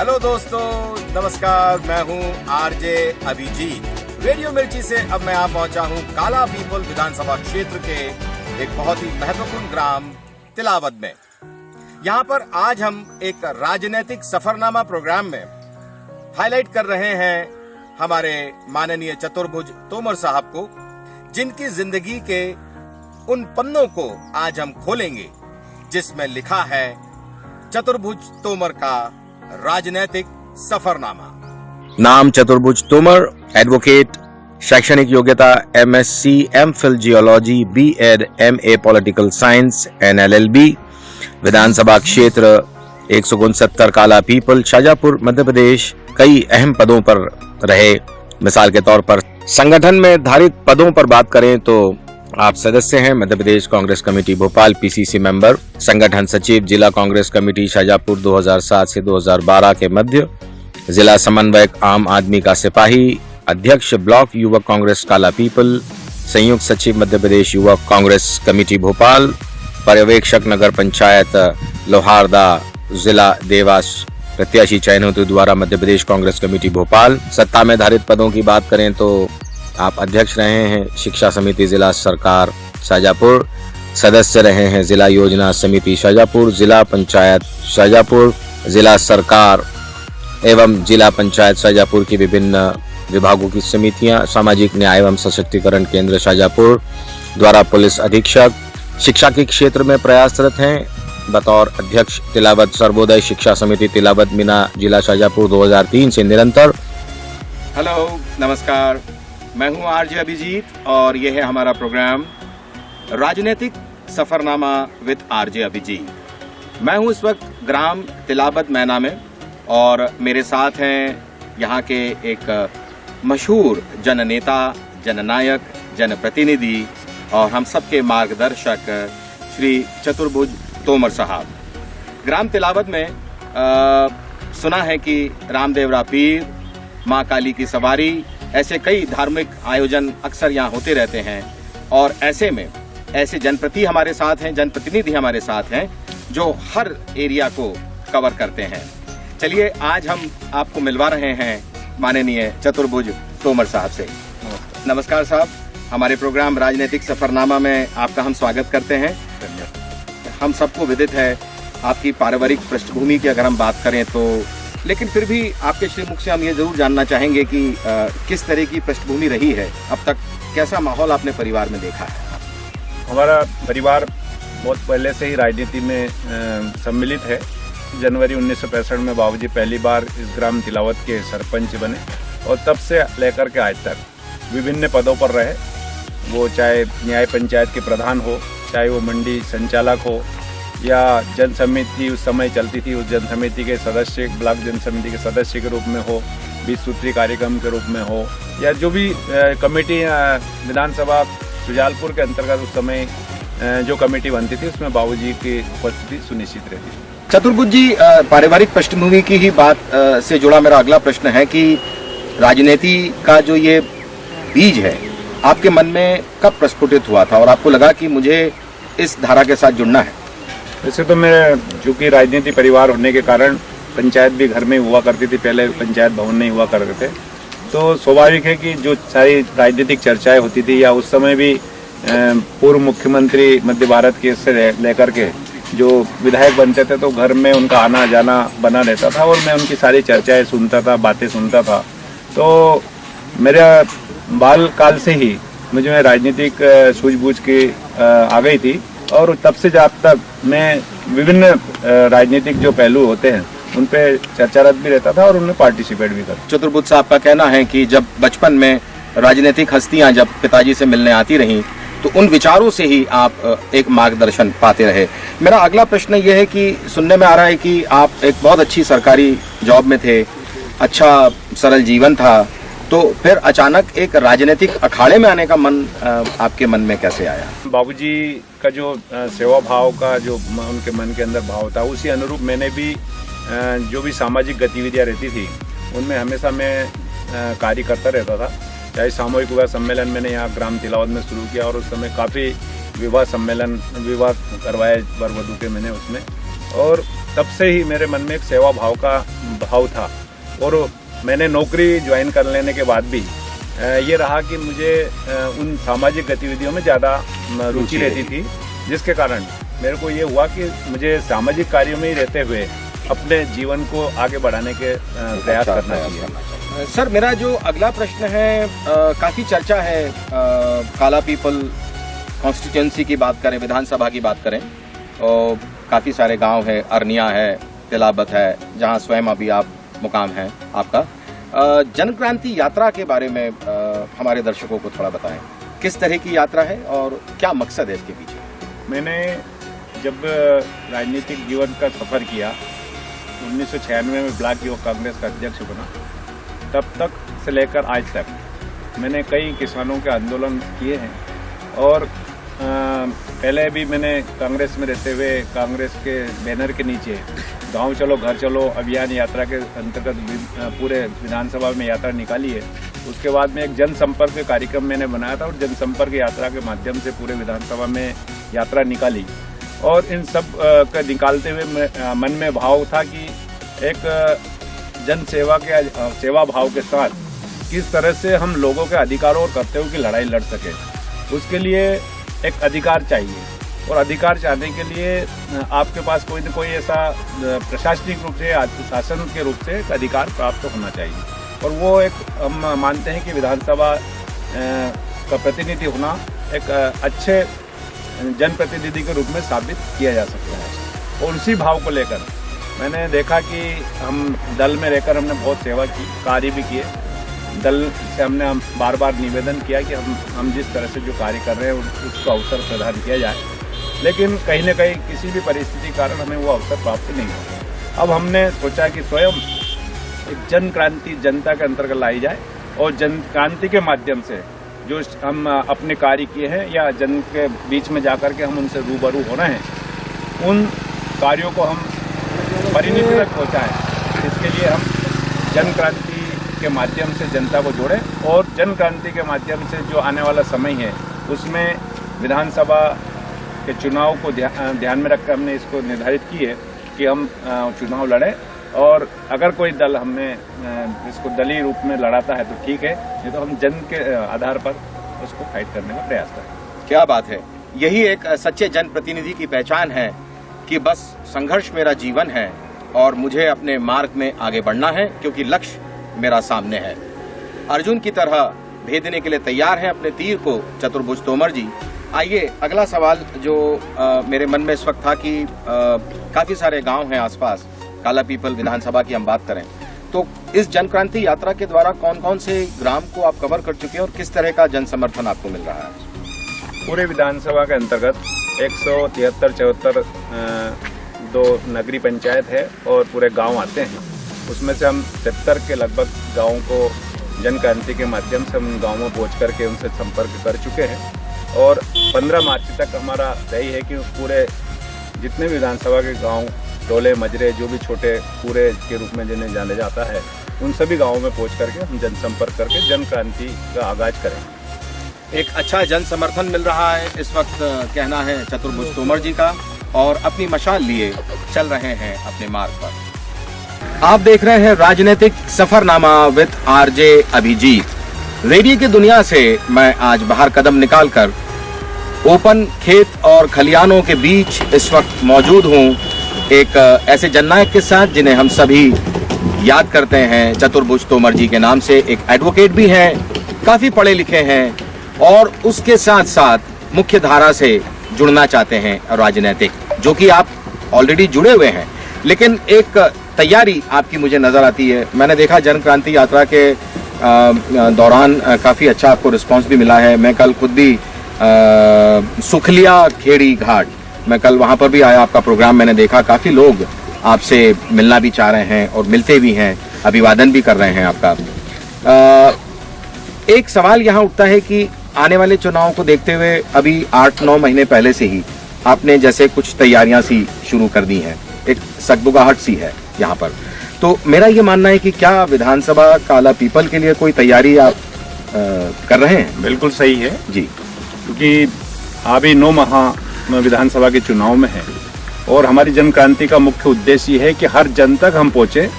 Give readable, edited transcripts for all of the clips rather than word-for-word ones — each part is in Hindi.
हेलो दोस्तों, नमस्कार। मैं हूं आरजे अभिजीत। रेडियो मिर्ची से अब मैं आ पहुंचा हूं काला पीपल विधानसभा क्षेत्र के एक बहुत ही महत्वपूर्ण ग्राम तिलावत में। यहां पर आज हम एक राजनीतिक सफरनामा प्रोग्राम में हाईलाइट कर रहे हैं हमारे माननीय चतुर्भुज तोमर साहब को, जिनकी जिंदगी के उन पन्नों को आज हम खोलेंगे जिसमें लिखा है चतुर्भुज तोमर का राजनीतिक सफरनामा। नाम चतुर्भुज तोमर, एडवोकेट, शैक्षणिक योग्यता MSc, MPhil geology, B.Ed, MA political science, NLLB, विधानसभा क्षेत्र 169 काला पीपल, शाजापुर, मध्य प्रदेश। कई अहम पदों पर रहे। मिसाल के तौर पर संगठन में धारित पदों पर बात करें तो आप सदस्य हैं Madhya Pradesh Congress committee Bhopal, PCC member, संगठन सचिव, जिला कांग्रेस कमेटी शाजापुर 2007 से 2012 के मध्य, जिला समन्वयक आम आदमी का सिपाही, अध्यक्ष ब्लॉक युवक कांग्रेस काला पीपल, संयुक्त सचिव मध्य प्रदेश युवक कांग्रेस कमेटी भोपाल, पर्यवेक्षक नगर पंचायत लोहारदा, जिला देवास प्रत्याशी चयन हेतु द्वारा मध्य प्रदेश कांग्रेस कमेटी भोपाल। सत्ता में धारित पदों की बात करें तो आप अध्यक्ष रहे हैं शिक्षा समिति जिला सरकार शाजापुर, सदस्य रहे हैं जिला योजना समिति शाजापुर, जिला पंचायत शाजापुर, जिला सरकार एवं जिला पंचायत शाजापुर की विभिन्न विभागों की समितियां, सामाजिक न्याय एवं सशक्तिकरण केंद्र शाजापुर द्वारा पुलिस अधीक्षक, शिक्षा के क्षेत्र में प्रयासरत हैं बतौर अध्यक्ष तिलावत सर्वोदय शिक्षा समिति तिलावत मीना जिला शाजापुर 2003 से निरंतर। हेलो, नमस्कार। मैं हूं आरजे अभिजीत और यह है हमारा प्रोग्राम राजनीतिक सफरनामा विद आरजे अभिजीत। मैं हूं इस वक्त ग्राम तिलावत मैना में और मेरे साथ हैं यहां के एक मशहूर जननेता, जननायक, जनप्रतिनिधि और हम सबके मार्गदर्शक श्री चतुर्भुज तोमर साहब। ग्राम तिलावत में सुना है कि रामदेवरा पीर, माँ काली की सवारी, ऐसे कई धार्मिक आयोजन अक्सर यहाँ होते रहते हैं और ऐसे में ऐसे जनप्रतिनिधि हमारे साथ हैं जो हर एरिया को कवर करते हैं। चलिए आज हम आपको मिलवा रहे हैं माननीय चतुर्भुज तोमर साहब से। नमस्कार साहब, हमारे प्रोग्राम राजनीतिक सफरनामा में आपका हम स्वागत करते हैं। हम सबको विदित है आपकी पारिवारिक पृष्ठभूमि की अगर हम बात करें तो, लेकिन फिर भी आपके श्रीमुख से हम ये जरूर जानना चाहेंगे कि किस तरह की पृष्ठभूमि रही है अब तक, कैसा माहौल आपने परिवार में देखा है? हमारा परिवार बहुत पहले से ही राजनीति में सम्मिलित है। जनवरी 1965 में बाबूजी पहली बार इस ग्राम तिलावत के सरपंच बने और तब से लेकर के आज तक विभिन्न पदों पर रहे। वो चाहे न्याय पंचायत के प्रधान हो, चाहे वो मंडी संचालक हो या जन समिति उस समय चलती थी, उस जन समिति के सदस्य, ब्लॉक जन समिति के सदस्य के रूप में हो, 20 सूत्री कार्यक्रम के रूप में हो, या जो भी कमेटी विधानसभा सुजालपुर के अंतर्गत उस समय जो कमेटी बनती थी उसमें बाबूजी की उपस्थिति सुनिश्चित रहती थी। चतुर्भुज जी, पारिवारिक पृष्ठभूमि की ही बात से जुड़ा मेरा अगला प्रश्न है कि राजनीति का जो ये बीज है आपके मन में कब प्रस्फुटित हुआ था और आपको लगा कि मुझे इस धारा के साथ जुड़ना है? वैसे तो मैं चूँकि राजनीति परिवार होने के कारण पंचायत भी घर में हुआ करती थी, पहले पंचायत भवन नहीं हुआ करते थे, तो स्वाभाविक है कि जो सारी राजनीतिक चर्चाएं होती थी या उस समय भी पूर्व मुख्यमंत्री मध्य भारत के से लेकर के जो विधायक बनते थे तो घर में उनका आना जाना बना रहता था और मैं उनकी सारी चर्चाएँ सुनता था, बातें सुनता था। तो मेरा बाल काल से ही मुझे राजनीतिक सूझबूझ की आ गई थी और तब से जब तक मैं विभिन्न राजनीतिक जो पहलू होते हैं उन पे चर्चारत भी रहता था और उनमें पार्टिसिपेट भी करता। चतुर्भुज साहब का कहना है कि जब बचपन में राजनीतिक हस्तियां जब पिताजी से मिलने आती रहीं तो उन विचारों से ही आप एक मार्गदर्शन पाते रहे। मेरा अगला प्रश्न यह है कि सुनने में आ रहा है कि आप एक बहुत अच्छी सरकारी जॉब में थे, अच्छा सरल जीवन था, तो फिर अचानक एक राजनीतिक अखाड़े में आने का मन आपके मन में कैसे आया? बाबूजी का जो सेवा भाव का जो उनके मन के अंदर भाव था उसी अनुरूप मैंने भी जो भी सामाजिक गतिविधियां रहती थी उनमें हमेशा मैं कार्य करता रहता था। चाहे सामूहिक विवाह सम्मेलन मैंने यहाँ ग्राम तिलावत में शुरू किया और उस समय काफ़ी विवाह करवाए वर वधू के मैंने उसमें, और तब से ही मेरे मन में एक सेवा भाव का भाव था। और मैंने नौकरी ज्वाइन कर लेने के बाद भी ये रहा कि मुझे उन सामाजिक गतिविधियों में ज़्यादा रुचि रहती थी, जिसके कारण मेरे को ये हुआ कि मुझे सामाजिक कार्यों में ही रहते हुए अपने जीवन को आगे बढ़ाने के प्रयास करना चाहिए। सर, मेरा जो अगला प्रश्न है, काफ़ी चर्चा है, काला पीपल कॉन्स्टिट्यूंसी की बात करें, विधानसभा की बात करें, और काफ़ी सारे गांव है, अरनिया है, तिलाबत है, जहां स्वयं अभी आप मुकाम हैं आपका। जन क्रांति यात्रा के बारे में हमारे दर्शकों को थोड़ा बताएं, किस तरह की यात्रा है और क्या मकसद है इसके पीछे? मैंने जब राजनीतिक जीवन का सफ़र किया, 1996 में ब्लॉक युवक कांग्रेस का अध्यक्ष बना, तब तक से लेकर आज तक मैंने कई किसानों के आंदोलन किए हैं। और पहले भी मैंने कांग्रेस में रहते हुए कांग्रेस के बैनर के नीचे गांव चलो घर चलो अभियान यात्रा के अंतर्गत पूरे विधानसभा में यात्रा निकाली है। उसके बाद में एक जनसंपर्क कार्यक्रम मैंने बनाया था और जनसंपर्क यात्रा के माध्यम से पूरे विधानसभा में यात्रा निकाली। और इन सब का निकालते हुए मन में भाव था कि एक जन सेवा के सेवा भाव के साथ किस तरह से हम लोगों के अधिकारों और कर्तव्यों की लड़ाई लड़ सके। उसके लिए एक अधिकार चाहिए, और अधिकार चाहने के लिए आपके पास कोई न कोई ऐसा प्रशासनिक रूप से शासन के रूप से एक अधिकार प्राप्त होना चाहिए। और वो एक हम मानते हैं कि विधानसभा का प्रतिनिधि होना एक अच्छे जनप्रतिनिधि के रूप में साबित किया जा सकता है। और उसी भाव को लेकर मैंने देखा कि हम दल में रहकर हमने बहुत सेवा की, कार्य भी किए। दल से हमने बार बार निवेदन किया कि हम जिस तरह से जो कार्य कर रहे हैं उसको अवसर प्रदान किया जाए, लेकिन कहीं न कहीं किसी भी परिस्थिति के कारण हमें वो अवसर प्राप्त नहीं हुआ। अब हमने सोचा कि स्वयं एक जन क्रांति जनता के अंतर्गत लाई जाए, और जन क्रांति के माध्यम से जो हम अपने कार्य किए हैं या जन के बीच में जाकर के हम उनसे रूबरू होना है, उन कार्यों को हम परिणति तक पहुँचाएँ। इसके लिए हम जन क्रांति के माध्यम से जनता को जोड़ें, और जन क्रांति के माध्यम से जो आने वाला समय है उसमें विधानसभा के चुनाव को ध्यान में रखकर हमने इसको निर्धारित की है कि हम चुनाव लड़ें। और अगर कोई दल हमें इसको दलीय रूप में लड़ाता है तो ठीक है, नहीं तो हम जन के आधार पर उसको फाइट करने का प्रयास करें। क्या बात है, यही एक सच्चे जनप्रतिनिधि की पहचान है कि बस संघर्ष मेरा जीवन है और मुझे अपने मार्ग में आगे बढ़ना है, क्योंकि लक्ष्य मेरा सामने है। अर्जुन की तरह भेदने के लिए तैयार हैं अपने तीर को चतुर्भुज तोमर जी। आइए अगला सवाल जो मेरे मन में इस वक्त था कि काफी सारे गांव हैं आसपास, काला पीपल विधानसभा की हम बात करें तो इस जन क्रांति यात्रा के द्वारा कौन कौन से ग्राम को आप कवर कर चुके हैं और किस तरह का जन समर्थन आपको मिल रहा है? पूरे विधानसभा के अंतर्गत 173-74 दो नगरीय पंचायत है और पूरे गांव आते हैं। उसमें से हम 70 के लगभग गांवों को जन क्रांति के माध्यम से हम गाँव में पहुँच करके उनसे संपर्क कर चुके हैं। और 15 मार्च तक हमारा तय है कि पूरे जितने भी विधानसभा के गांव, टोले मजरे, जो भी छोटे पूरे के रूप में जिन्हें जाना जाता है, उन सभी गांवों में पहुंच करके हम जनसंपर्क करके जन क्रांति का आगाज करें। एक अच्छा जन समर्थन मिल रहा है इस वक्त, कहना है चतुर्भुज तोमर जी का, और अपनी मशाल लिए चल रहे हैं अपने मार्ग पर। आप देख रहे हैं राजनीतिक Safarnama with RJ Abhijit. Radio की दुनिया से मैं आज बाहर कदम निकालकर ओपन खेत और खलियानों के बीच इस वक्त मौजूद हूँ, एक ऐसे जननायक के साथ जिन्हें हम सभी याद करते हैं चतुर्भुज तोमर जी के नाम से। एक एडवोकेट भी हैं, काफी पढ़े लिखे हैं, और उसके साथ साथ मुख्य धारा से जुड़ना चाहते हैं राजनीतिक, जो कि आप ऑलरेडी जुड़े हुए हैं। लेकिन एक तैयारी आपकी मुझे नजर आती है। मैंने देखा जन क्रांति यात्रा के दौरान काफी अच्छा आपको रिस्पांस भी मिला है। मैं कल खुद भी सुखलिया खेड़ी घाट, मैं कल वहां पर भी आया, आपका प्रोग्राम मैंने देखा, काफी लोग आपसे मिलना भी चाह रहे हैं और मिलते भी हैं, अभिवादन भी कर रहे हैं आपका। एक सवाल यहाँ उठता है कि आने वाले चुनाव को देखते हुए अभी 8-9 महीने पहले से ही आपने जैसे कुछ तैयारियां सी शुरू कर दी हैं, एक सकबुगाहट सी है यहाँ पर। तो मेरा ये मानना है कि क्या विधानसभा काला पीपल के लिए कोई तैयारी आप कर रहे हैं? बिल्कुल सही है जी, क्योंकि अभी 9 माह विधानसभा के चुनाव में है, और हमारी जन क्रांति का मुख्य उद्देश्य ये है कि हर जन तक हम पहुँचे,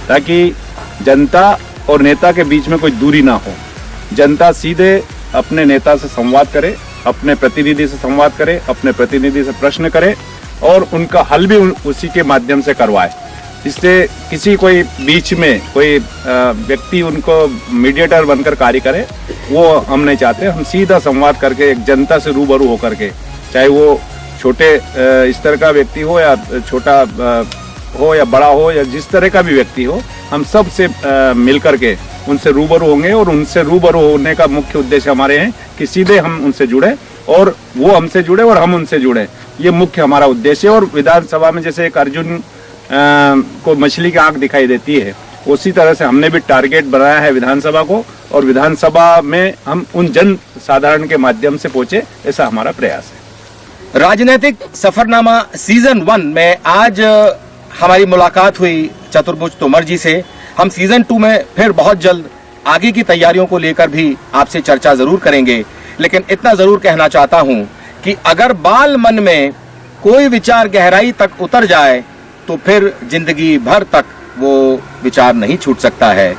ताकि जनता और नेता के बीच में कोई दूरी ना हो। जनता सीधे अपने नेता से संवाद करे, अपने प्रतिनिधि से संवाद करे, अपने प्रतिनिधि से प्रश्न करे और उनका हल भी उसी के माध्यम से करवाए। इससे किसी कोई बीच में कोई व्यक्ति उनको मीडिएटर बनकर कार्य करे, वो हम नहीं चाहते। हम सीधा संवाद करके एक जनता से रूबरू होकर के, चाहे वो छोटे स्तर का व्यक्ति हो या छोटा हो या बड़ा हो या जिस तरह का भी व्यक्ति हो, हम सब से मिलकर के उनसे रूबरू होंगे। और उनसे रूबरू होने का मुख्य उद्देश्य हमारे हैं कि सीधे हम उनसे जुड़े और वो हमसे जुड़े और हम उनसे जुड़े। ये मुख्य हमारा उद्देश्य है। और विधानसभा में जैसे एक अर्जुन को मछली की आंख दिखाई देती है, उसी तरह से हमने भी टारगेट बनाया है विधानसभा को, और विधानसभा में हम उन जन साधारण के माध्यम से पहुंचे, ऐसा हमारा प्रयास है। राजनीतिक सफरनामा सीजन 1 में आज हमारी मुलाकात हुई चतुर्भुज तोमर जी से। हम सीजन 2 में फिर बहुत जल्द आगे की तैयारियों को लेकर भी आपसे चर्चा जरूर करेंगे, लेकिन इतना जरूर कहना चाहता हूं कि अगर बाल मन में कोई विचार गहराई तक उतर जाए तो फिर जिंदगी भर तक वो विचार नहीं छूट सकता है।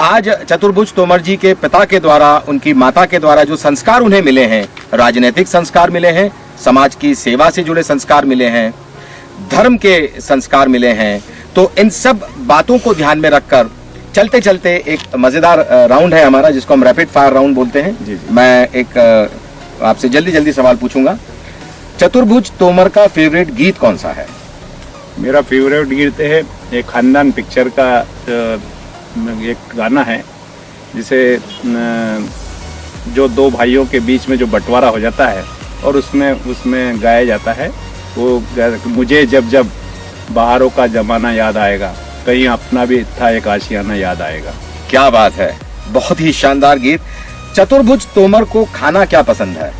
आज चतुर्भुज तोमर जी के पिता के द्वारा, उनकी माता के द्वारा जो संस्कार उन्हें मिले हैं, राजनीतिक संस्कार मिले हैं, समाज की सेवा से जुड़े संस्कार मिले हैं, धर्म के संस्कार मिले हैं, तो इन सब बातों को ध्यान में रखकर चलते चलते एक मजेदार राउंड है हमारा, जिसको हम रैपिड फायर राउंड बोलते हैं। जी। मैं एक आपसे जल्दी जल्दी सवाल पूछूंगा। चतुर्भुज तोमर का फेवरेट गीत कौन सा है? मेरा फेवरेट गीत है एक खानदान पिक्चर का एक गाना है, जिसे जो दो भाइयों के बीच में जो बंटवारा हो जाता है और उसमें गाया जाता है वो, मुझे जब जब बाहरों का जमाना याद आएगा, कहीं अपना भी था एक आशियाना याद आएगा। क्या बात है, बहुत ही शानदार गीत। चतुर्भुज तोमर को खाना क्या पसंद है?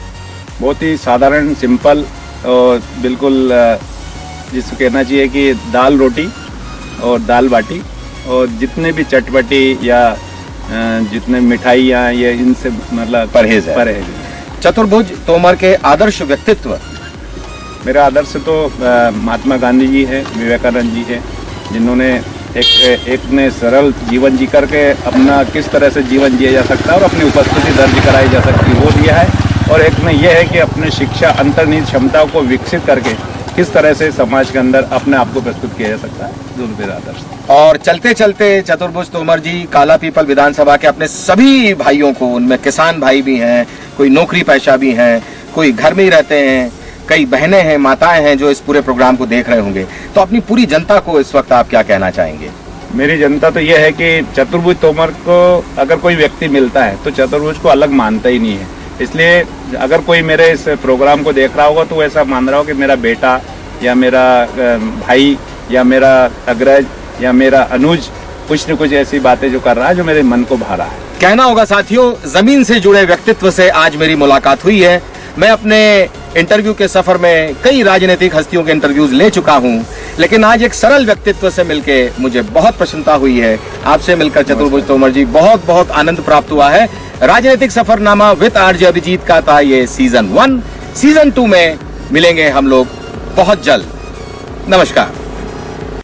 बहुत ही साधारण, सिंपल और बिल्कुल जिसको कहना चाहिए कि दाल रोटी और दाल बाटी, और जितने भी चटपटी या जितने मिठाइयाँ ये इनसे मतलब परहेज है। चतुर्भुज तोमर के आदर्श व्यक्तित्व? मेरा आदर्श तो महात्मा गांधी जी है, विवेकानंद जी है, जिन्होंने एक ने सरल जीवन जी करके अपना किस तरह से जीवन जिया जा सकता है और अपनी उपस्थिति दर्ज कराई जा सकती है, वो दिया है। और एक में यह है कि अपने शिक्षा अंतर्निहित क्षमताओं को विकसित करके किस तरह से समाज के अंदर अपने आप को प्रस्तुत किया जा सकता है, जो मेरा आदर्श। और चलते चलते चतुर्भुज तोमर जी काला पीपल विधानसभा के अपने सभी भाइयों को, उनमें किसान भाई भी हैं, कोई नौकरी पेशा भी हैं, कोई घर में ही रहते हैं, कई बहनें हैं, माताएं हैं जो इस पूरे प्रोग्राम को देख रहे होंगे, तो अपनी पूरी जनता को इस वक्त आप क्या कहना चाहेंगे? मेरी जनता तो यह है कि चतुर्भुज तोमर को अगर कोई व्यक्ति मिलता है तो चतुर्भुज को अलग मानता ही नहीं है। इसलिए अगर कोई मेरे इस प्रोग्राम को देख रहा होगा तो ऐसा मान रहा हो कि मेरा बेटा या मेरा भाई या मेरा अग्रज या मेरा अनुज कुछ न कुछ ऐसी बातें जो कर रहा है जो मेरे मन को भा रहा है। कहना होगा साथियों, जमीन से जुड़े व्यक्तित्व से आज मेरी मुलाकात हुई है। मैं अपने इंटरव्यू के सफर में कई राजनीतिक हस्तियों के इंटरव्यूज ले चुका हूं, लेकिन आज एक सरल व्यक्तित्व से मिलके मुझे बहुत प्रसन्नता हुई है। आपसे मिलकर चतुर्भुज तोमर जी बहुत बहुत आनंद प्राप्त हुआ है। राजनीतिक सफरनामा विद आरजे अभिजीत का था ये सीजन 1। सीजन 2 में मिलेंगे हम लोग बहुत जल्द। नमस्कार।